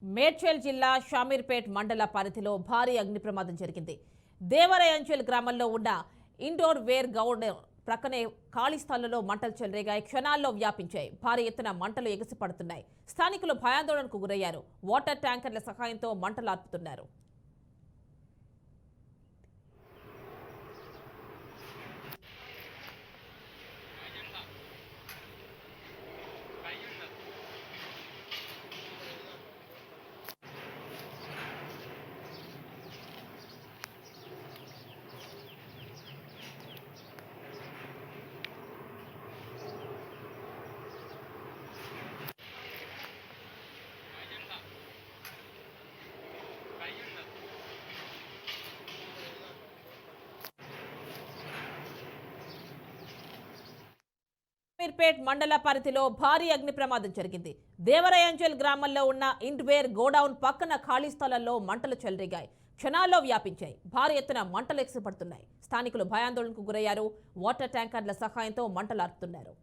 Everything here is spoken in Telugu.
మేడ్చల్ జిల్లా షామీర్పేట్ మండల పరిధిలో భారీ అగ్ని ప్రమాదం జరిగింది. దేవరయంచల్ గ్రామంలో ఉన్న ఇండోర్ వేర్ గౌడ్ ప్రక్కనే ఖాళీ స్థలంలో మంటలు చెలరేగాయి. క్షణాల్లో వ్యాపించాయి. భారీ ఎత్తున మంటలు ఎగిసిపడుతున్నాయి. స్థానికులు భయాందోళనకు గురయ్యారు. వాటర్ ట్యాంకర్ల సహాయంతో మంటలు ఆర్పుతున్నారు. షామీర్పేట్ మండల పరిధిలో భారీ అగ్ని ప్రమాదం జరిగింది. దేవరయంచల్ గ్రామంలో ఉన్న ఇండ్వేర్ గోడౌన్ పక్కన ఖాళీ స్థలంలో మంటలు చెలరేగాయి. క్షణాల్లో వ్యాపించాయి. భారీ ఎత్తున మంటలు ఎగిసిపడుతున్నాయి. స్థానికులు భయాందోళనకు గురయ్యారు. వాటర్ ట్యాంకర్ల సహాయంతో మంటలు ఆర్పుతున్నారు.